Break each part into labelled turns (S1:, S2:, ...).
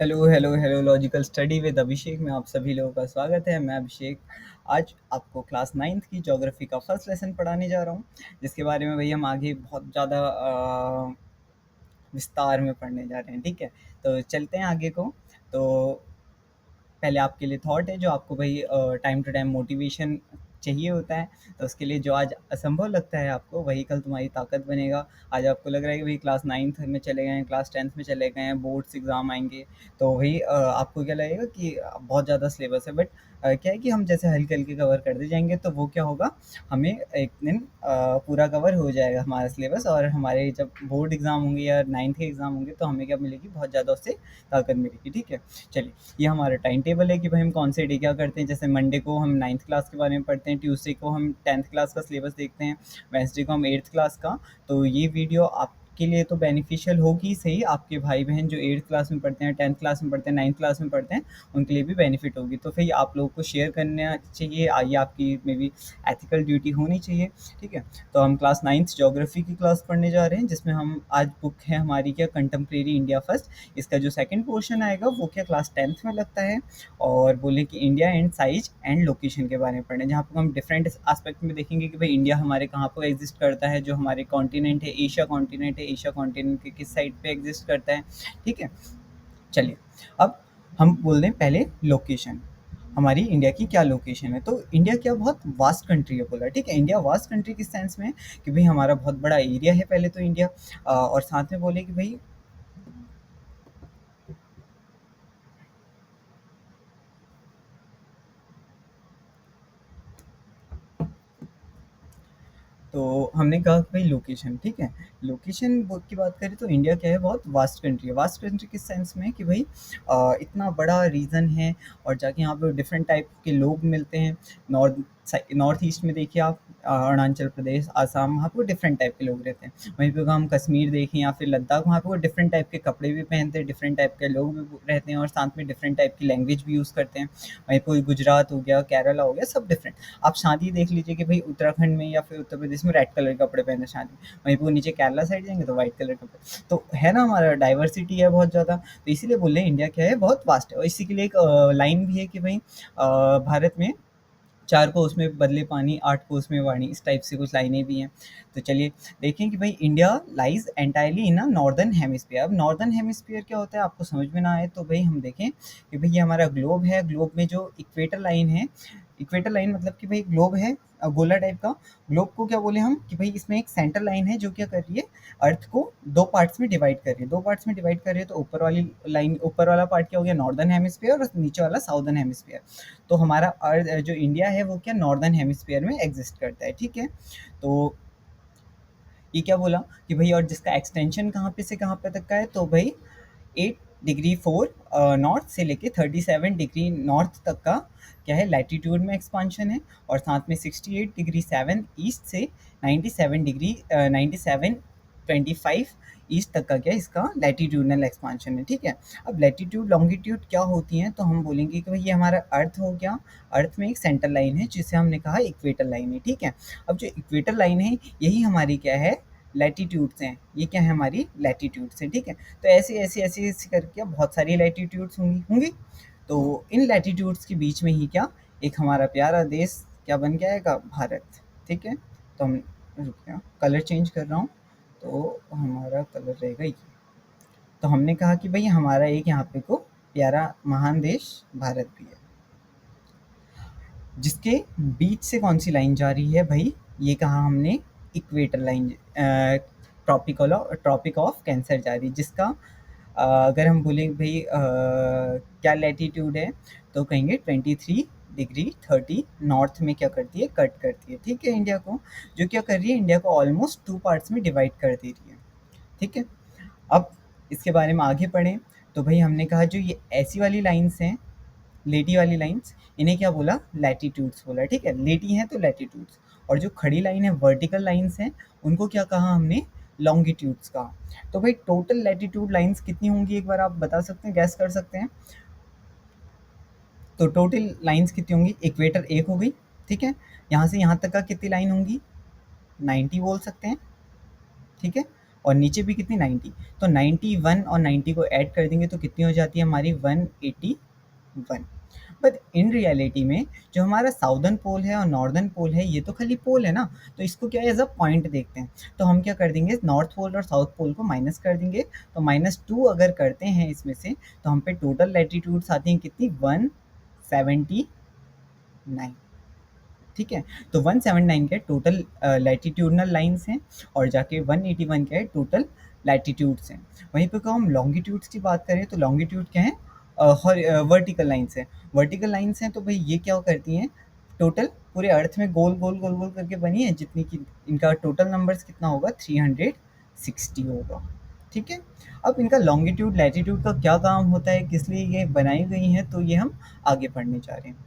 S1: Hello hello hello logical study with Abhishek में आप सभी लोगों का स्वागत है। मैं अभिषेक आज आपको क्लास नाइन्थ की ज्योग्राफी का फर्स्ट लेसन पढ़ाने जा रहा हूँ, जिसके बारे में भई हम आगे बहुत ज़्यादा विस्तार में पढ़ने जा रहे हैं। ठीक है, तो चलते हैं आगे को। तो पहले आपके लिए थॉट है जो आपको भाई टाइम टू टाइम मोटिवेशन चाहिए होता है। तो उसके लिए जो आज असंभव लगता है आपको, वही कल तुम्हारी ताकत बनेगा। आज आपको लग रहा है कि भाई क्लास नाइन्थ में चले गए हैं, क्लास टेंथ में चले गए हैं, बोर्ड्स एग्ज़ाम आएंगे, तो वही आपको क्या लगेगा कि बहुत ज़्यादा सिलेबस है। बट क्या है कि हम जैसे हल्के हल्के कवर करते जाएंगे तो वो क्या होगा, हमें एक दिन पूरा कवर हो जाएगा हमारा सिलेबस, और हमारे जब बोर्ड एग्ज़ाम होंगे या नाइन्थ के एग्ज़ाम होंगे तो हमें क्या मिलेगी, बहुत ज़्यादा उससे ताकत मिलेगी। ठीक है, चलिए ये हमारा टाइम टेबल है कि भाई हम कौन से डे क्या करते हैं। जैसे मंडे को हम नाइन्थ क्लास के बारे में पढ़ते हैं, ट्यूसडे को हम टेंथ क्लास का सिलेबस देखते हैं, वेंसडे को हम एट्थ क्लास का। तो ये वीडियो आपके लिए तो बेनिफिशियल होगी सही, आपके भाई बहन जो एट्थ क्लास में पढ़ते हैं, टेंथ क्लास में पढ़ते हैं, नाइन्थ क्लास में पढ़ते हैं, उनके लिए भी बेनिफिट होगी। तो फिर आप लोगों को शेयर करना चाहिए, ये आपकी मे बी एथिकल ड्यूटी होनी चाहिए। ठीक है, तो हम क्लास नाइन्थ ज्योग्राफी की क्लास पढ़ने जा रहे हैं, जिसमें हम आज बुक है हमारी क्या, कंटेम्प्रेरी इंडिया फर्स्ट। इसका जो सेकंड पोर्शन आएगा वो क्या क्लास टेंथ में लगता है, और बोले कि India and size and location के बारे में पढ़ें, जहाँ पर हम डिफरेंट एस्पेक्ट में देखेंगे कि भाई इंडिया हमारे कहाँ पर एग्जिस्ट करता है। जो हमारे कॉन्टिनेंट है, एशिया कॉन्टिनेंट है, एशिया कॉन्टिनेंट के किस साइड पे एग्जिस्ट करता है। ठीक है, चलिए अब हम बोल दें पहले लोकेशन, हमारी इंडिया की क्या लोकेशन है। तो इंडिया क्या बहुत वास्ट कंट्री है बोला। ठीक है, इंडिया वास्ट कंट्री किस सेंस में है कि भाई हमारा बहुत बड़ा एरिया है पहले तो इंडिया, और साथ में बोले कि भाई तो हमने कहा कि भाई लोकेशन, ठीक है, लोकेशन की बात करें तो इंडिया क्या है, बहुत वास्ट कंट्री है। वास्ट कंट्री किस सेंस में कि भाई इतना बड़ा रीजन है, और जाके यहाँ पे डिफरेंट टाइप के लोग मिलते हैं। नॉर्थ नॉर्थ ईस्ट में देखिए आप, अरुणाचल प्रदेश, आसाम, वहाँ पे डिफरेंट टाइप के लोग रहते हैं। वहीं पे अगर हम कश्मीर देखें या फिर लद्दाख, वहाँ पे वो डिफरेंट टाइप के कपड़े भी पहनते हैं, डिफरेंट टाइप के लोग भी रहते हैं, और साथ में डिफरेंट टाइप की लैंग्वेज भी यूज़ करते हैं। वहीं पे गुजरात हो गया, केरला हो गया, सब डिफरेंट। आप शादी देख लीजिए कि भाई उत्तराखंड में या फिर उत्तर प्रदेश में रेड कलर के कपड़े पहने शादी, वहीं पे वो नीचे केरला साइड जाएंगे तो वाइट कलर के कपड़े। तो है ना, हमारा डाइवर्सिटी है बहुत ज़्यादा। तो इसीलिए बोल रहे हैं इंडिया क्या है, बहुत वास्ट है। और इसी के लिए एक लाइन भी है कि भाई भारत में चार कोस में बदले पानी, आठ कोस में वाणी, इस टाइप से कुछ लाइनें भी हैं। तो चलिए देखें कि भाई इंडिया लाइज एंटायरली इन अ नॉर्दर्न हेमिस्फीयर। अब नॉर्दर्न हेमिस्फीयर क्या होता है आपको समझ में ना आए तो भाई हम देखें कि भाई ये हमारा ग्लोब है। ग्लोब में जो इक्वेटर लाइन है, इक्वेटर लाइन मतलब कि भाई ग्लोब है, गोला टाइप का। ग्लोब को क्या बोले हम कि भाई इसमें एक सेंटर लाइन है जो क्या कर रही है, अर्थ को दो पार्ट्स में डिवाइड कर रही है। दो पार्ट्स में डिवाइड कर रही है, तो ऊपर वाली लाइन, ऊपर वाला पार्ट क्या हो गया, नॉर्दर्न हेमिस्फीयर, और नीचे वाला साउदर्न हेमिस्फीयर। तो हमारा अर्थ जो इंडिया है वो क्या नॉर्दर्न हेमिस्फीयर में एग्जिस्ट करता है। ठीक है, तो ये क्या बोला कि भाई, और जिसका एक्सटेंशन कहाँ पे से कहाँ पे तक का है, तो भाई 8 डिग्री 4 नॉर्थ से लेके 37 डिग्री नॉर्थ तक का क्या है, लैटिट्यूड में एक्सपांशन है। और साथ में 68 डिग्री 7 ईस्ट से 97 डिग्री 97 25 ईस्ट तक का क्या है, इसका लैटिट्यूडनल एक्सपांशन है। ठीक है, अब लैटिट्यूड लॉन्गिट्यूड क्या होती हैं, तो हम बोलेंगे कि भाई ये हमारा अर्थ हो गया। अर्थ में एक सेंटर लाइन है जिसे हमने कहा इक्वेटर लाइन है। ठीक है, अब जो इक्वेटर लाइन है यही हमारी क्या है, लैटिट्यूड्स हैं। ये क्या है, हमारी लैटिट्यूड्स हैं। ठीक है, तो ऐसे ऐसे ऐसे ऐसे करके बहुत सारी लैटिट्यूड्स होंगी होंगी तो इन लैटिट्यूड्स के बीच में ही क्या, एक हमारा प्यारा देश क्या बन के आएगा, भारत। ठीक है, तो हम रुकिए, कलर चेंज कर रहा हूँ, तो हमारा कलर रहेगा ये। तो हमने कहा कि भाई हमारा एक यहाँ पे को प्यारा महान देश भारत भी है, जिसके बीच से कौन सी लाइन जा रही है भाई, ये कहा हमने, equator line, tropic of cancer जा रही है, जिसका अगर हम बोलें भाई क्या लैटिट्यूड है, तो कहेंगे 23 डिग्री 30 नॉर्थ में क्या करती है, कट करती है। ठीक है, इंडिया को जो क्या कर रही है, इंडिया को ऑलमोस्ट टू पार्ट्स में डिवाइड कर दे रही है। ठीक है, अब इसके बारे में आगे पढ़ें तो भाई हमने कहा जो ये ऐसी वाली लाइन्स हैं, लेटी वाली लाइन्स, इन्हें क्या बोला, लैटिट्यूड्स बोला। ठीक है, लेटी हैं तो लैटिट्यूड्स, और जो खड़ी लाइन है, वर्टिकल लाइन्स हैं, उनको क्या कहा हमने, लॉन्गिट्यूड्स कहा। तो भाई टोटल लैटिट्यूड लाइन्स कितनी होंगी, एक बार आप बता सकते हैं, गैस कर सकते हैं। तो टोटल लाइन्स कितनी होंगी, इक्वेटर एक हो गई। ठीक है, यहाँ से यहाँ तक का कितनी लाइन होंगी, 90 बोल सकते हैं। ठीक है, और नीचे भी कितनी 90। तो 91 और 90 को ऐड कर देंगे तो कितनी हो जाती है हमारी 181। बट इन रियलिटी में जो हमारा साउदर्न पोल है और नॉर्दर्न पोल है ये तो खाली पोल है ना, तो इसको क्या एज अ पॉइंट देखते हैं। तो हम क्या कर देंगे, नॉर्थ पोल और साउथ पोल को माइनस कर देंगे। तो -2 अगर करते हैं इसमें से तो हम पे टोटल लैटिट्यूड्स आती हैं कितनी 179। ठीक है, तो 179 के टोटल लैटिट्यूडनल लाइन्स हैं और जाके 181 के टोटल लैटिट्यूड्स हैं। वहीं पे को हम लॉन्गिट्यूड्स की बात करें तो लॉन्गिट्यूड क्या है, वर्टिकल लाइन्स है। वर्टिकल लाइन्स हैं तो भाई ये क्या करती हैं, टोटल पूरे अर्थ में गोल गोल गोल गोल करके बनी है, जितनी की इनका टोटल नंबर्स कितना होगा 360 होगा। ठीक है, अब इनका लॉन्गिट्यूड लैटिट्यूड का क्या काम होता है, किस लिए ये बनाई गई हैं, तो ये हम आगे पढ़ने जा रहे हैं।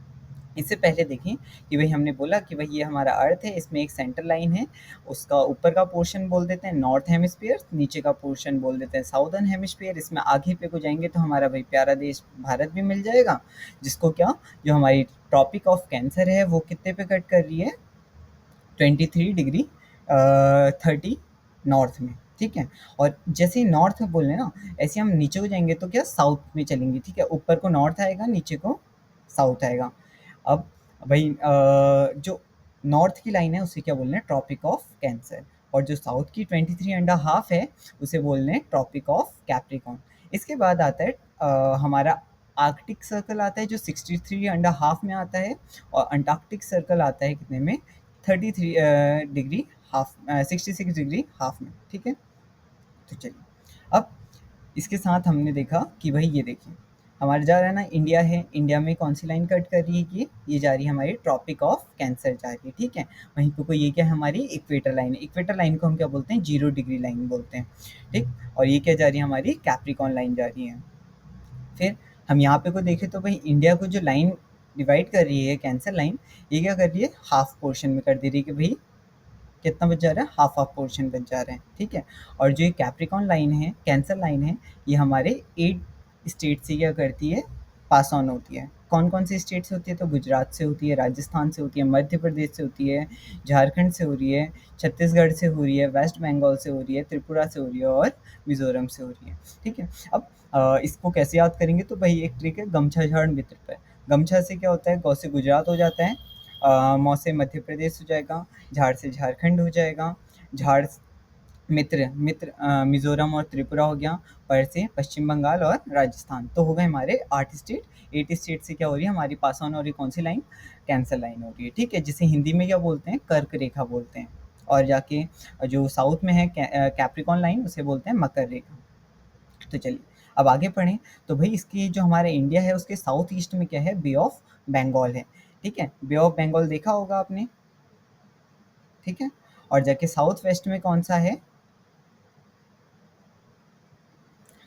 S1: इससे पहले देखें कि भाई हमने बोला कि भाई ये हमारा अर्थ है, इसमें एक सेंटर लाइन है, उसका ऊपर का पोर्शन बोल देते हैं नॉर्थ हेमिस्फीयर, नीचे का पोर्शन बोल देते हैं साउदर्न हेमिस्फीयर। इसमें आगे पे को जाएंगे तो हमारा भाई प्यारा देश भारत भी मिल जाएगा, जिसको क्या, जो हमारी ट्रॉपिक ऑफ कैंसर है वो कितने पे कट कर रही है, 23 डिग्री 30 नॉर्थ में। ठीक है, और जैसे ही नॉर्थ में बोल रहे हैं ना, ऐसे हम नीचे को जाएंगे तो क्या साउथ में चलेंगे। ठीक है, ऊपर को नॉर्थ आएगा, नीचे को साउथ आएगा। अब भाई जो नॉर्थ की लाइन है उसे क्या बोल रहे हैं, ट्रॉपिक ऑफ कैंसर, और जो साउथ की 23.5 है उसे बोल रहे हैं ट्रॉपिक ऑफ कैप्रिकॉन। इसके बाद आता है हमारा आर्कटिक सर्कल आता है जो 63.5 में आता है, और अंटार्कटिक सर्कल आता है कितने में, 33 डिग्री हाफ, 66 डिग्री हाफ में। ठीक है, तो चलिए अब इसके साथ हमने देखा कि भाई ये देखिए हमारे जा रहा है ना, इंडिया है, इंडिया में कौन सी लाइन कट कर रही है कि ये जा रही है हमारी ट्रॉपिक ऑफ कैंसर जा रही है। ठीक है, वहीं पे कोई ये क्या है हमारी इक्वेटर लाइन है, इक्वेटर लाइन को हम क्या बोलते हैं, 0 डिग्री लाइन बोलते हैं। ठीक, और ये क्या जा रही है हमारी कैप्रिकॉन लाइन जा रही है। फिर हम यहाँ पे को देखें तो भाई इंडिया को जो लाइन डिवाइड कर रही है कैंसर लाइन, ये क्या कर रही है, हाफ पोर्शन में कर दे रही है कि भाई कितना बच जा रहा है, हाफ हाफ पोर्शन बच जा रहे हैं। ठीक है, और जो ये कैप्रिकॉन लाइन है, कैंसर लाइन है, ये हमारे 8 स्टेट से क्या करती है, पास ऑन होती है। कौन कौन सी स्टेट से होती है, तो गुजरात से होती है, राजस्थान से होती है, मध्य प्रदेश से होती है, झारखंड से हो रही है, छत्तीसगढ़ से हो रही है, वेस्ट बंगाल से हो रही है, त्रिपुरा से हो रही है और मिजोरम से हो रही है। ठीक है, अब इसको कैसे याद करेंगे, तो भाई एक ट्रिक है गमछा झाड़ मित्र पर। गमछा से क्या होता है, गौ से गुजरात हो जाता है, मौ से मध्य प्रदेश हो जाएगा, झाड़ से झारखंड हो जाएगा, झाड़ मित्र मित्र मिज़ोरम और त्रिपुरा हो गया, पर से पश्चिम बंगाल और राजस्थान। तो हो गए हमारे 8 स्टेट। 8 स्टेट से क्या हो रही है हमारी पास ऑन हो रही है, कौन सी लाइन, कैंसर लाइन हो रही है। ठीक है, जिसे हिंदी में क्या बोलते हैं, कर्क रेखा बोलते हैं, और जाके जो साउथ में है कैप्रिकॉन लाइन उसे बोलते हैं मकर रेखा। तो चलिए अब आगे पढ़ें। तो भाई इसकी जो हमारा इंडिया है उसके साउथ ईस्ट में क्या है, बे ऑफ बंगाल है। ठीक है, बे ऑफ बंगाल देखा होगा आपने। ठीक है, और जाके साउथ वेस्ट में कौन सा है,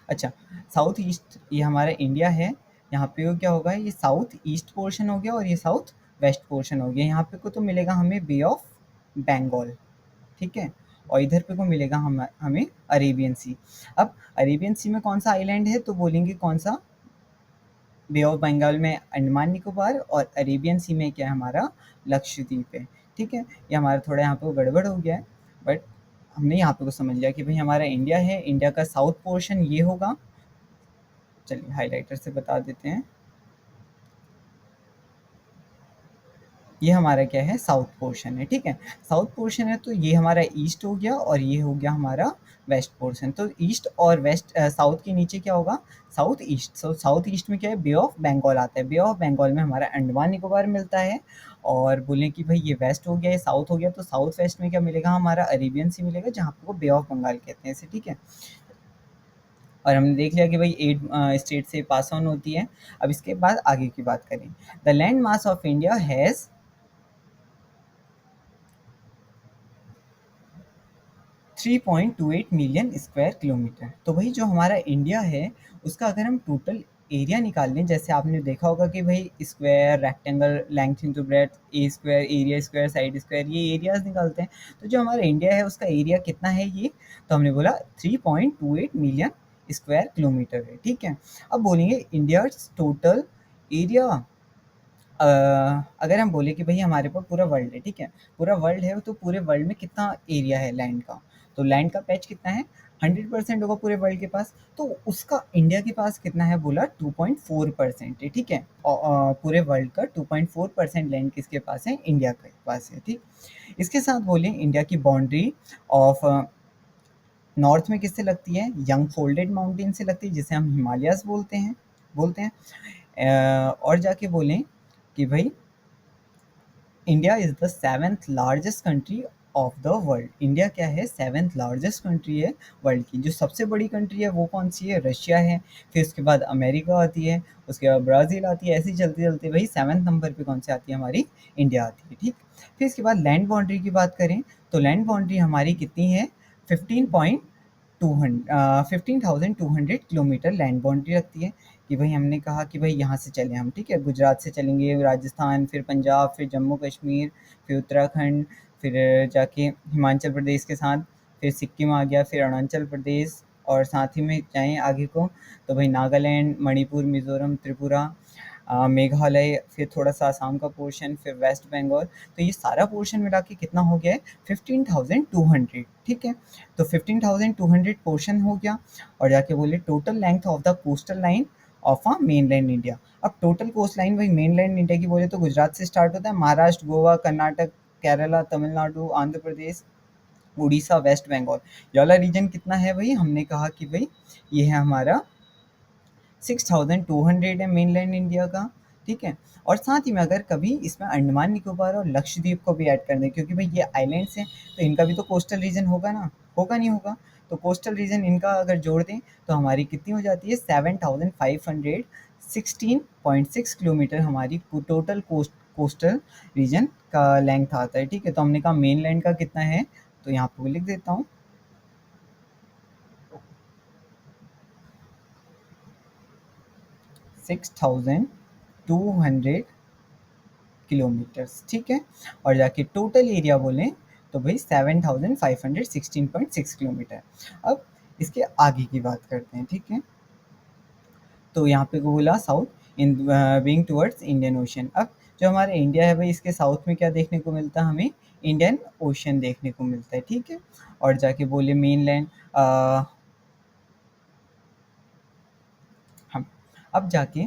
S1: अच्छा साउथ ईस्ट, ये हमारा इंडिया है। यहाँ पे वो क्या होगा, ये साउथ ईस्ट पोर्शन हो गया और ये साउथ वेस्ट पोर्शन हो गया। यहाँ पे को तो मिलेगा हमें बे ऑफ बंगाल। ठीक है, और इधर पे को मिलेगा हमें अरेबियन सी। अब अरेबियन सी में कौन सा आइलैंड है, तो बोलेंगे कौन सा, बे ऑफ बंगाल में अंडमान निकोबार, और अरेबियन सी में क्या है हमारा, लक्षद्वीप है। ठीक है, ये हमारा थोड़ा यहाँ पे गड़बड़ हो गया है, बट हमने यहाँ पे को समझ लिया कि भाई हमारा इंडिया है, इंडिया का साउथ पोर्शन ये होगा। चलिए हाइलाइटर से बता देते हैं, ये हमारा क्या है, साउथ पोर्शन है। ठीक है, साउथ पोर्शन है तो ये हमारा ईस्ट हो गया और ये हो गया हमारा वेस्ट पोर्शन। तो ईस्ट और वेस्ट, साउथ के नीचे क्या होगा, साउथ ईस्ट। सो साउथ ईस्ट में क्या है, बे ऑफ बंगाल आता है। बे ऑफ बंगाल में हमारा अंडमान निकोबार मिलता है, और बोलें कि भाई ये वेस्ट हो गया, ये साउथ हो गया, तो साउथ वेस्ट में क्या मिलेगा हमारा, अरेबियन सी मिलेगा, जहाँ पे बे ऑफ बंगाल कहते हैं इसे। ठीक है, और हमने देख लिया कि भाई 8 स्टेट से पास ऑन होती है। अब इसके बाद आगे की बात करें, the land mass of India has 3.28 million square kilometre. तो भाई जो हमारा इंडिया है उसका अगर हम टोटल एरिया निकाल लें, जैसे आपने देखा होगा कि भाई square, rectangle, length into breadth, a square, area square, side square, ये एरियाज निकालते हैं। तो जो हमारा इंडिया है उसका एरिया कितना है ये, तो हमने बोला 3.28 मिलियन स्क्वायर किलोमीटर है। ठीक है, अब बोलेंगे इंडिया टोटल एरिया, अगर हम बोले कि भाई हमारे पास पूरा वर्ल्ड है, ठीक है, पूरा वर्ल्ड है, तो पूरे वर्ल्ड में कितना एरिया है लैंड का, तो लैंड का पैच कितना है, 100% होगा पूरे वर्ल्ड के पास। तो उसका इंडिया के पास कितना है बोला, 2.4% है, ठीक है। पूरे वर्ल्ड का 2.4% लैंड किसके पास है, इंडिया के पास है, ठीक। इसके साथ बोले इंडिया की बाउंड्री ऑफ नॉर्थ में किससे लगती है, यंग फोल्डेड माउंटेन से लगती है, जिसे हम हिमालयास बोलते हैं। और जाके बोलें कि भाई India is the seventh largest country of the world. India क्या है, सेवेंथ लार्जेस्ट कंट्री है वर्ल्ड की। जो सबसे बड़ी कंट्री है वो कौन सी है, रशिया है। फिर उसके बाद अमेरिका आती है, उसके बाद ब्राज़ील आती है, ऐसे ही चलते चलते भाई सेवेंथ नंबर पे कौन सी आती है, हमारी इंडिया आती है, ठीक। फिर इसके बाद लैंड बाउंड्री की बात करें तो लैंड बाउंड्री हमारी कितनी है, 15,200 किलोमीटर लैंड बाउंड्री रखती है। कि भाई हमने कहा कि भाई यहाँ से चलें हम, ठीक है, गुजरात से चलेंगे, राजस्थान, फिर पंजाब, फिर जम्मू कश्मीर, फिर उत्तराखंड, फिर जाके हिमाचल प्रदेश के साथ, फिर सिक्किम आ गया, फिर अरुणाचल प्रदेश, और साथ ही में जाएँ आगे को तो भाई नागालैंड, मणिपुर, मिज़ोरम, त्रिपुरा, मेघालय, फिर थोड़ा-सा असम का पोर्शन, फिर वेस्ट बंगाल। तो ये सारा पोर्शन मिला के कितना हो गया है, 15,200, ठीक है। तो 15,200 पोर्शन हो गया। और जाके बोले total length of the coastal line of mainland India. अब टोटल कोस्ट लाइन भाई मेनलैंड इंडिया की बोले तो गुजरात से स्टार्ट होता है, महाराष्ट्र, गोवा, कर्नाटक, केरला, तमिलनाडु, आंध्र प्रदेश, उड़ीसा, वेस्ट बंगाल। ये वाला रीजन कितना है भाई, हमने कहा कि भाई ये है हमारा 6,200 है मेनलैंड इंडिया का, ठीक है। और साथ ही में अगर कभी इसमें अंडमान निकोबार और लक्षद्वीप को भी ऐड कर दें, क्योंकि भाई ये आइलैंड्स हैं तो इनका भी तो कोस्टल रीजन होगा ना, होगा नहीं होगा। तो कोस्टल रीजन इनका अगर जोड़ दें तो हमारी कितनी हो जाती है, 7,516.6 किलोमीटर हमारी टोटल कोस्टल रीजन का लेंथ आता है, ठीक है। तो हमने कहा मेनलैंड का कितना है, तो यहाँ पे लिख देता हूँ 6,200 किलोमीटर्स, ठीक है। और जाके टोटल एरिया बोलें तो भाई 7,516.6 किलोमीटर। अब इसके आगे की बात करते हैं, ठीक है। तो यहाँ पे बोला south in being towards Indian ocean. अब जो हमारा इंडिया है भाई इसके साउथ में क्या देखने को मिलता है, हमें इंडियन ओशन देखने को मिलता है, ठीक है। और जाके बोले मेनलैंड हम अब जाके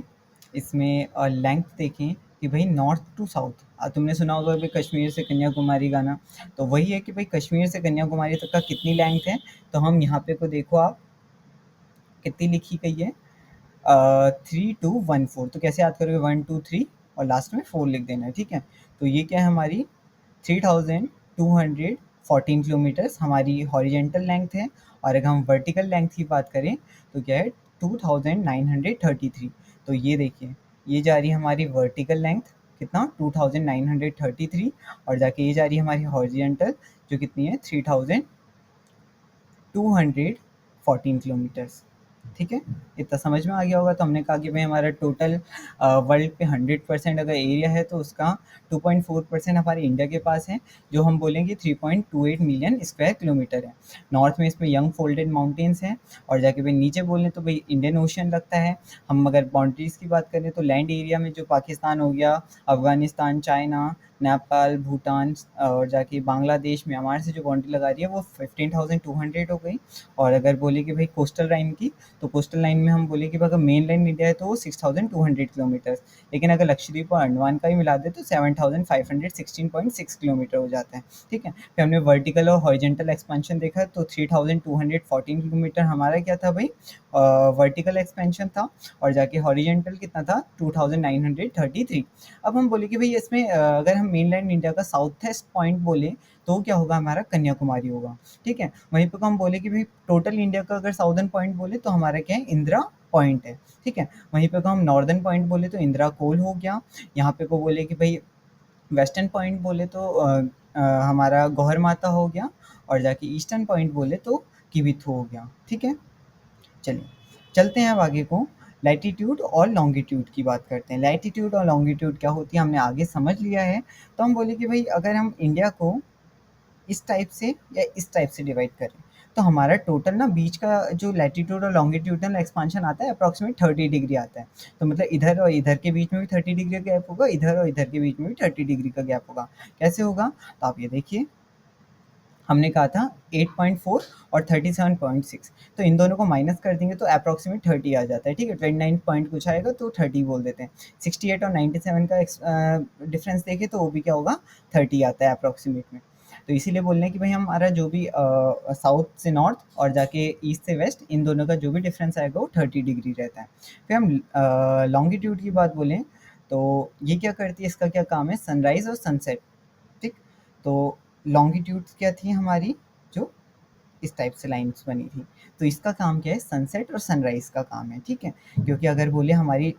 S1: इसमें लेंथ देखें कि भाई नॉर्थ टू साउथ, तुमने सुना होगा भाई कश्मीर से कन्याकुमारी गाना, तो वही है कि भाई कश्मीर से कन्याकुमारी तक का कितनी लेंथ है। तो हम यहाँ पे को देखो आप कितनी लिखी गई है, 3,214। तो कैसे याद करोगे, 1 2 3 और लास्ट में 4 लिख देना है, ठीक है। तो ये क्या है हमारी 3,214 किलोमीटर्स हमारी हॉरिजेंटल लेंथ है। और अगर हम वर्टिकल लेंथ की बात करें तो क्या है 2,933। तो ये देखिए ये जा रही है हमारी वर्टिकल लेंथ कितना, 2,933। और जाके ये जा रही है हमारी हॉरिजेंटल जो कितनी है 3,214 किलोमीटर्स, ठीक है। इतना समझ में आ गया होगा। तो हमने कहा कि भाई हमारा टोटल वर्ल्ड पे 100% अगर एरिया है तो उसका 2.4% हमारे इंडिया के पास है, जो हम बोलेंगे 3.28 मिलियन स्क्वायर किलोमीटर है। नॉर्थ में इसमें यंग फोल्डेड माउंटेन्स हैं। और जाके भाई नीचे बोलें तो भाई इंडियन ओशन लगता है। हम अगर बाउंड्रीज़ की बात करें तो लैंड एरिया में जो पाकिस्तान हो गया, अफ़गानिस्तान, चाइना, नेपाल, भूटान और जाके बांग्लादेश, म्यांमार से जो बाउंड्री लगा रही है वो 15,200 हो गई। और अगर बोले कि भाई कोस्टल लाइन की, तो कोस्टल लाइन में हम बोले कि अगर मेन लाइन इंडिया है तो वो 6,200 किलोमीटर्स, लेकिन अगर लक्षद्वीप और अंडमान का भी मिला दे तो 7,516.6 किलोमीटर हो जाता है, ठीक है। फिर हमने वर्टिकल और हॉरिजेंटल एक्सपेंशन देखा तो 3,214 किलोमीटर हमारा क्या था भाई, वर्टिकल एक्सपेंशन था। और जाके हॉरिजेंटल कितना था 2,933। अब हम बोले कि भाई इसमें अगर हम मेनलैंड इंडिया का साउथेस्ट पॉइंट बोले तो क्या होगा, हमारा कन्याकुमारी होगा, ठीक है। वहीं पे हम बोले कि भाई टोटल इंडिया का अगर साउदर्न पॉइंट बोले तो हमारा क्या है, इंदिरा पॉइंट है, ठीक है। वहीं पे हम नॉर्दर्न पॉइंट बोले तो इंदिरा कोल हो गया। यहाँ पे को बोले कि भाई वेस्टर्न पॉइंट बोले तो हमारा गौहर माता हो गया। और जाके ईस्टर्न पॉइंट बोले तो किबिथु हो गया, ठीक है। चलिए चलते हैं अब आगे को, लैटिट्यूड और लॉन्गिट्यूड की बात करते हैं। लैटिट्यूड और लॉन्गिट्यूड क्या होती है हमने आगे समझ लिया है। तो हम बोले कि भाई अगर हम इंडिया को इस टाइप से या इस टाइप से डिवाइड करें तो हमारा टोटल ना बीच का जो लैटिट्यूड और लॉन्गिट्यूडनल एक्सपांशन आता है अप्रॉक्सीमेट 30 डिग्री आता है। तो मतलब इधर और इधर के बीच में भी 30 डिग्री का गैप होगा, इधर और इधर के बीच में भी 30 डिग्री का गैप होगा। कैसे होगा, तो आप ये देखिए हमने कहा था 8.4 और 37.6, तो इन दोनों को माइनस कर देंगे तो अप्रॉक्सीमेट 30 आ जाता है, ठीक है। 29 पॉइंट कुछ आएगा तो 30 बोल देते हैं। 68 और 97 का डिफरेंस देखें तो वो भी क्या होगा, 30 आता है अप्रॉक्सीमेट में। तो इसीलिए बोल रहे हैं कि भाई हमारा जो भी साउथ से नॉर्थ और जाके ईस्ट से वेस्ट, इन दोनों का जो भी डिफरेंस आएगा वो 30 डिग्री रहता है। फिर हम लॉन्गिट्यूड की बात बोलें तो ये क्या करती है, इसका क्या काम है, सनराइज और सनसेट, ठीक। तो लॉन्गिट्यूड क्या थी हमारी, जो इस टाइप से लाइन्स बनी थी, तो इसका काम क्या है, सनसेट और सनराइज का काम है, ठीक है। क्योंकि अगर बोले हमारी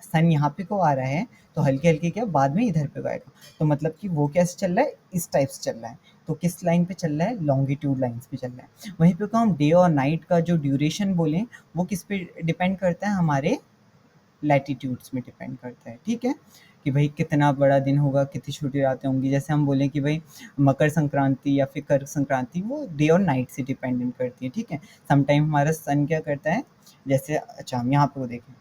S1: सन यहाँ पे को आ रहा है तो हल्के हल्के क्या बाद में इधर पे को आएगा, तो मतलब कि वो कैसे चल रहा है, इस टाइप से चल रहा है। तो किस लाइन पे चल रहा है, लॉन्गिट्यूड लाइंस पे चल रहा है। वहीं पे को हम डे और नाइट का जो ड्यूरेशन बोलें वो किस पे डिपेंड करता है, हमारे लैटिट्यूड्स में डिपेंड करता है, ठीक है। कि भाई कितना बड़ा दिन होगा, कितनी छोटी रातें होंगी। जैसे हम बोलें कि भाई मकर संक्रांति या फिर कर संक्रांति, वो डे और नाइट से डिपेंडेंट करती है, ठीक है। समटाइम हमारा सन क्या करता है, जैसे अच्छा हम यहाँ पे वो देखें,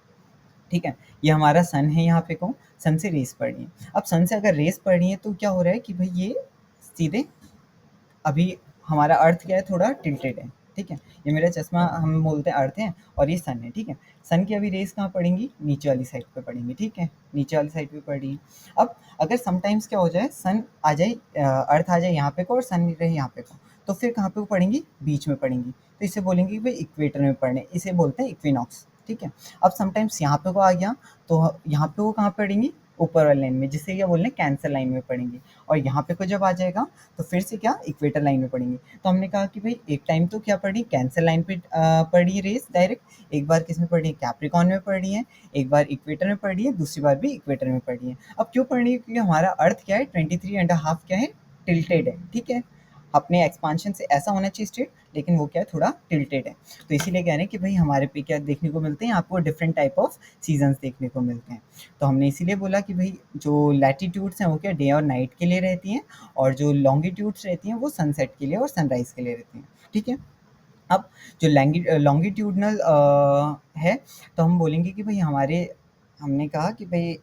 S1: ठीक है, ये हमारा सन है, यहाँ पे को सन से रेस पड़ रही है। अब सन से अगर रेस पड़ रही है तो क्या हो रहा है कि भाई ये सीधे, अभी हमारा अर्थ क्या है, थोड़ा टिल्टेड है, ठीक है। ये मेरा चश्मा हम बोलते हैं अर्थ है और ये सन है, ठीक है। सन की अभी रेस कहाँ पड़ेंगी, नीचे वाली साइड पे पड़ेंगी, ठीक है, नीचे वाली साइड पे पड़ रही है। अब अगर समटाइम्स क्या हो जाए, सन आ जाए, अर्थ आ जाए यहाँ पे को और सन रहे यहाँ पे को, तो फिर कहाँ पे वो पड़ेंगी, बीच में पड़ेंगी, तो इसे बोलेंगे कि भाई इक्वेटर में पड़ने, इसे बोलते हैं इक्विनॉक्स, ठीक है। अब समटाइम्स यहाँ पे को आ गया तो यहाँ पे वो कहाँ पड़ेंगी, ऊपर वाली लाइन में, जिसे क्या बोल रहे हैं, कैंसर लाइन में पड़ेंगी। और यहाँ पे को जब आ जाएगा तो फिर से क्या, इक्वेटर लाइन में पड़ेंगे। तो हमने कहा कि भाई एक टाइम तो क्या पड़ी, कैंसर लाइन पे पड़ी रेस डायरेक्ट, एक बार किस में पड़ी, कैप्रिकॉन में पड़ी है, एक बार इक्वेटर में पड़ी है, दूसरी बार भी इक्वेटर में पड़ी है। अब क्यों पड़ी है, क्योंकि हमारा अर्थ क्या है, 23.5 क्या है, टिल्टेड है, ठीक है। अपने एक्सपांशन से ऐसा होना चाहिए स्ट्रेट, लेकिन वो क्या है, थोड़ा टिल्टेड है। तो इसीलिए कह रहे हैं कि भाई हमारे पे क्या देखने को मिलते हैं, आपको डिफरेंट टाइप ऑफ सीजन्स देखने को मिलते हैं। तो हमने इसीलिए बोला कि भाई जो लैटिट्यूड्स हैं वो क्या डे और नाइट के लिए रहती हैं, और जो लॉन्गिट्यूड्स रहती हैं वो सनसेट के लिए और सनराइज के लिए रहती हैं, ठीक है। अब जो लॉन्गिट्यूडनल है, तो हम बोलेंगे कि भाई हमारे, हमने कहा कि भाई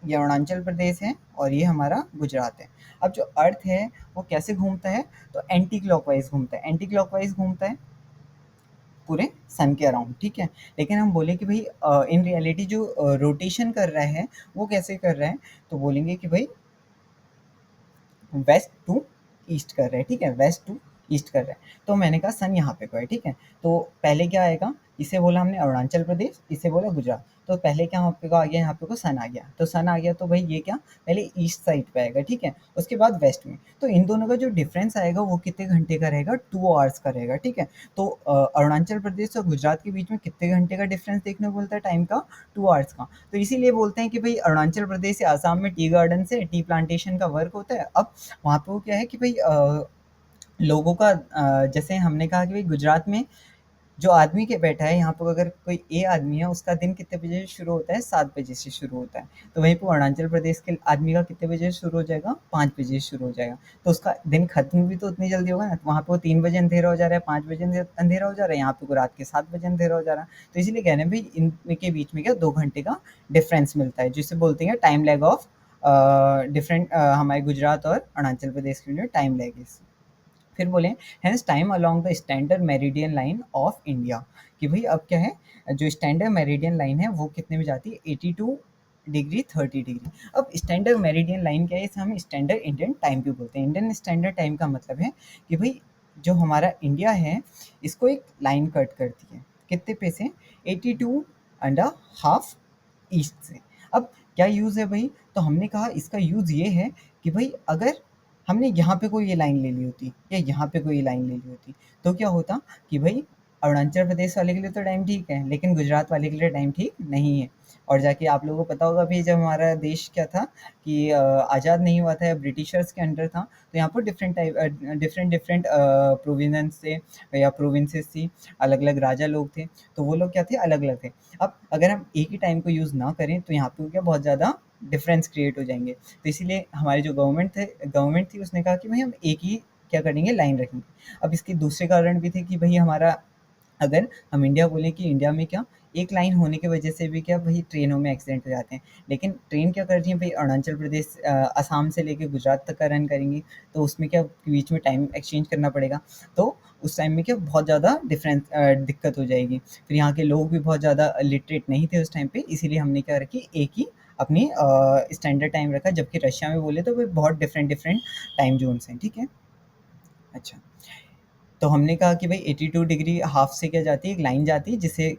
S1: ये अरुणाचल प्रदेश है और ये हमारा गुजरात है। अब जो अर्थ है वो कैसे घूमता है, तो एंटी क्लॉकवाइज घूमता है, एंटी क्लॉकवाइज घूमता है पूरे सन के अराउंड, ठीक है। लेकिन हम बोले कि भाई इन रियलिटी जो रोटेशन कर रहा है वो कैसे कर रहा है, तो बोलेंगे कि भाई वेस्ट टू ईस्ट कर रहा है, ठीक है, वेस्ट टू ईस्ट कर रहा है। तो मैंने कहा सन यहाँ पे को है, ठीक है। तो पहले क्या आएगा, इसे बोला हमने अरुणाचल प्रदेश, इसे बोला गुजरात। तो पहले क्या यहाँ पे को आ गया, यहाँ पे को सन आ गया, तो सन आ गया तो भाई ये क्या, पहले ईस्ट साइड पे आएगा, ठीक है, उसके बाद वेस्ट में। तो इन दोनों का जो डिफरेंस आएगा वो कितने घंटे का रहेगा, 2 आवर्स का रहेगा, ठीक है। तो अरुणाचल प्रदेश और गुजरात के बीच में कितने घंटे का डिफरेंस देखने को मिलता है टाइम का, 2 आवर्स का। तो इसीलिए बोलते हैं कि भाई अरुणाचल प्रदेश या आसाम में टी गार्डन से टी प्लांटेशन का वर्क होता है। अब वहाँ पे वो क्या है कि भाई लोगों का जैसे हमने कहा कि भाई गुजरात में जो आदमी के बैठा है, यहाँ पर अगर कोई ए आदमी है उसका दिन कितने बजे से शुरू होता है, 7 बजे से शुरू होता है। तो वहीं पर अरुणाचल प्रदेश के आदमी का कितने बजे से शुरू हो जाएगा, 5 बजे से शुरू हो जाएगा। तो उसका दिन खत्म भी तो उतनी जल्दी होगा ना, तो वहाँ पे वो 3 बजे अंधेरा हो जा रहा है, 5 बजे अंधेरा हो जा रहा है, यहाँ पे को रात के 7 बजे अंधेरा हो जा रहा है। तो इसीलिए कह रहे हैं भाई इनके बीच में क्या 2 घंटे का डिफरेंस मिलता है, जिसे बोलते हैं टाइम लैग ऑफ डिफरेंट, हमारे गुजरात और अरुणाचल प्रदेश के लिए टाइम लैग है। फिर बोले hence time along the standard meridian line of India, कि भाई अब क्या है, जो स्टैंडर्ड मेरिडियन लाइन है वो कितने में जाती है, 82 डिग्री 30 डिग्री। अब स्टैंडर्ड मेरिडियन लाइन क्या है, इसे हम स्टैंडर्ड इंडियन टाइम भी बोलते हैं। इंडियन स्टैंडर्ड टाइम का मतलब है कि भाई जो हमारा इंडिया है इसको एक लाइन कट करती है, कितने पे से, 82.5 ईस्ट से। अब क्या यूज़ है भाई, तो हमने कहा इसका यूज़ ये है कि भाई अगर हमने यहाँ पे कोई ये लाइन ले ली होती या यहाँ पे कोई ये लाइन ले ली होती, तो क्या होता कि भाई अरुणाचल प्रदेश वाले के लिए तो टाइम ठीक है, लेकिन गुजरात वाले के लिए टाइम ठीक नहीं है। और जाके आप लोगों को पता होगा भी, जब हमारा देश क्या था कि आज़ाद नहीं हुआ था या ब्रिटिशर्स के अंडर था, तो यहाँ पर different type different different provisions थे या प्रोविंसेस थी, अलग अलग राजा लोग थे, तो वो लोग क्या थे, अलग अलग थे। अब अगर हम एक ही टाइम को यूज़ ना करें तो यहाँ पे क्या बहुत ज़्यादा डिफरेंस क्रिएट हो जाएंगे। तो इसीलिए हमारी जो गवर्नमेंट थी उसने कहा कि भाई हम एक ही क्या करेंगे, लाइन रखेंगे। अब इसके दूसरे कारण भी थे कि भाई हमारा, अगर हम इंडिया बोलें कि इंडिया में क्या एक लाइन होने की वजह से भी क्या भाई ट्रेनों में एक्सीडेंट हो जाते हैं। लेकिन ट्रेन क्या कर रही है भाई, अरुणाचल प्रदेश असम से लेके गुजरात तक का रन करेंगी, तो उसमें क्या बीच में टाइम एक्सचेंज करना पड़ेगा, तो उस टाइम में क्या बहुत ज़्यादा दिक्कत हो जाएगी। फिर यहाँ के लोग भी बहुत ज़्यादा लिटरेट नहीं थे उस टाइम पे, इसीलिए हमने क्या रखी, एक ही अपनी स्टैंडर्ड टाइम रखा, जबकि रशिया में बोले तो वे बहुत डिफरेंट डिफरेंट टाइम जोन्स हैं, ठीक है। अच्छा, तो हमने कहा कि भाई 82 डिग्री हाफ से क्या जाती है, एक लाइन जाती है जिसे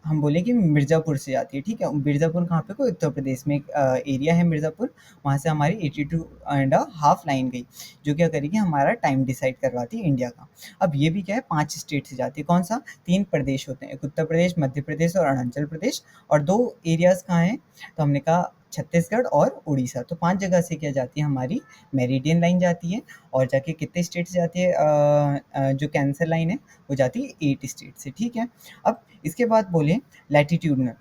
S1: हम बोले कि मिर्ज़ापुर से जाती है, ठीक है। मिर्ज़ापुर कहाँ पे, कोई उत्तर प्रदेश में एक एरिया है मिर्ज़ापुर, वहाँ से हमारी 82 एंड हाफ लाइन गई, जो क्या करेगी, हमारा टाइम डिसाइड करवाती है इंडिया का। अब ये भी क्या है, 5 स्टेट से जाती है, कौन सा, 3 प्रदेश होते हैं, एक उत्तर प्रदेश, मध्य प्रदेश और अरुणाचल प्रदेश, और 2 एरियाज़ कहाँ हैं, तो हमने कहा छत्तीसगढ़ और उड़ीसा। तो 5 जगह से क्या जाती है, हमारी मेरिडियन लाइन जाती है, और जाके कितने स्टेट से जाती है, जो कैंसर लाइन है वो जाती है 8 स्टेट से, ठीक है। अब इसके बाद बोले latitudinal,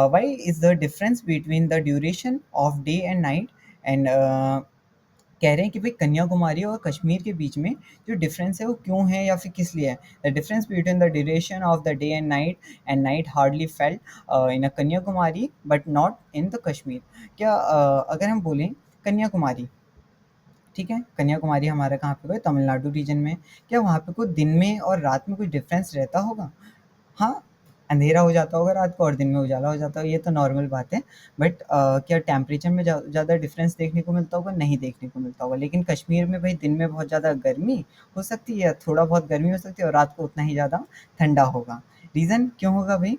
S1: why is the difference between the duration of day and night, and कह रहे हैं कि भाई कन्याकुमारी और कश्मीर के बीच में जो डिफरेंस है वो क्यों है या फिर किस लिए है। The difference between the duration of the day and night hardly felt in a Kanyakumari but not in the Kashmir. क्या अगर हम बोलें कन्याकुमारी, ठीक है, कन्याकुमारी हमारा कहाँ पे हुआ है, तमिलनाडु रीजन में, क्या वहाँ पे कोई दिन में और रात में कोई डिफरेंस रहता होगा? हाँ, अंधेरा हो जाता होगा रात को और दिन में उजाला हो जाता होगा, ये तो नॉर्मल बात है। बट क्या टेम्परेचर में ज़्यादा डिफरेंस देखने को मिलता होगा? नहीं देखने को मिलता होगा। लेकिन कश्मीर में भाई दिन में बहुत ज़्यादा गर्मी हो सकती है, थोड़ा बहुत गर्मी हो सकती है, और रात को उतना ही ज़्यादा ठंडा होगा। रीज़न क्यों होगा भाई?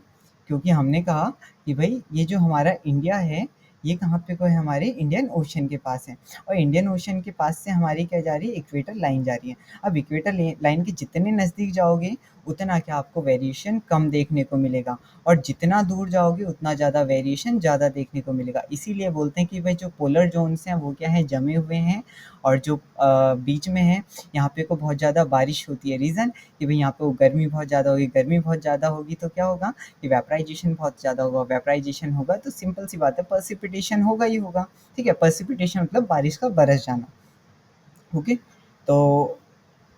S1: क्योंकि हमने कहा कि भाई ये जो हमारा इंडिया है, ये कहाँ पे को है, हमारे इंडियन ओशन के पास है, और इंडियन ओशन के पास से हमारी क्या जा रही है, इक्वेटर लाइन जा रही है। अब इक्वेटर लाइन के जितने नज़दीक जाओगे, उतना क्या आपको वेरिएशन कम देखने को मिलेगा, और जितना दूर जाओगे उतना ज़्यादा वेरिएशन ज़्यादा देखने को मिलेगा। इसीलिए बोलते हैं कि भाई जो पोलर जोन्स हैं वो क्या है, जमे हुए हैं, और जो बीच में है यहाँ पे को बहुत ज़्यादा बारिश होती है। रीज़न कि भाई यहाँ पे वो गर्मी बहुत ज़्यादा होगी, गर्मी बहुत ज़्यादा होगी तो क्या होगा कि वेपराइजेशन बहुत ज़्यादा होगा, वेपराइजेशन होगा तो सिंपल सी बात है, पर्सिपिटेशन होगा ही होगा, ठीक है। पर्सिपिटेशन मतलब बारिश का बरस जाना। ओके, तो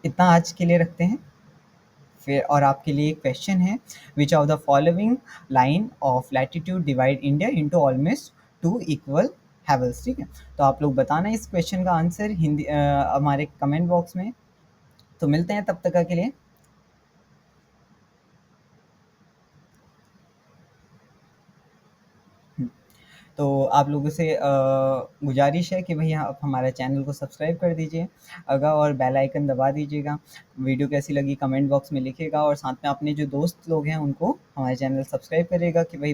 S1: इतना आज के लिए रखते हैं। फिर और आपके लिए एक क्वेश्चन है, which of the following line of latitude divide India into almost two equal Havells, ठीक है। तो आप लोग बताना इस क्वेश्चन का आंसर हिंदी हमारे कमेंट बॉक्स में। तो मिलते हैं तब तक के लिए। तो आप लोगों से गुजारिश है कि भैया आप हमारे चैनल को सब्सक्राइब कर दीजिए अगर, और बेल आइकन दबा दीजिएगा। वीडियो कैसी लगी कमेंट बॉक्स में लिखिएगा, और साथ में अपने जो दोस्त लोग हैं उनको हमारे चैनल सब्सक्राइब करिएगा कि भाई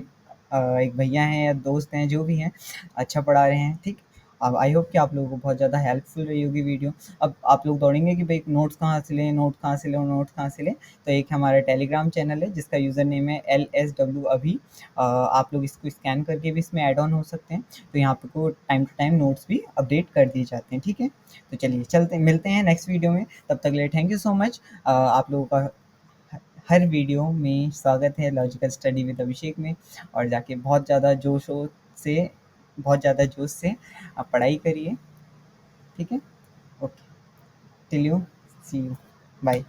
S1: एक भैया हैं या दोस्त हैं जो भी हैं, अच्छा पढ़ा रहे हैं, ठीक। अब आई होप कि आप लोगों को बहुत ज़्यादा हेल्पफुल रही होगी वीडियो। अब आप लोग दौड़ेंगे कि भाई नोट्स कहाँ से लें, नोट्स कहाँ से लें, नोट्स कहाँ से लें, तो एक हमारा टेलीग्राम चैनल है जिसका यूज़र नेम है LSW अभी। आप लोग इसको स्कैन करके भी इसमें ऐड ऑन हो सकते हैं, तो यहाँ पे को टाइम टू टाइम नोट्स भी अपडेट कर दिए जाते हैं, ठीक है। तो चलिए चलते मिलते हैं नेक्स्ट वीडियो में, तब तक के लिए थैंक यू सो मच। आप लोगों का हर वीडियो में स्वागत है लॉजिकल स्टडी विद अभिषेक में, और जाके बहुत ज़्यादा से बहुत ज़्यादा जोश से आप पढ़ाई करिए, ठीक है। Okay, till you, see you, bye.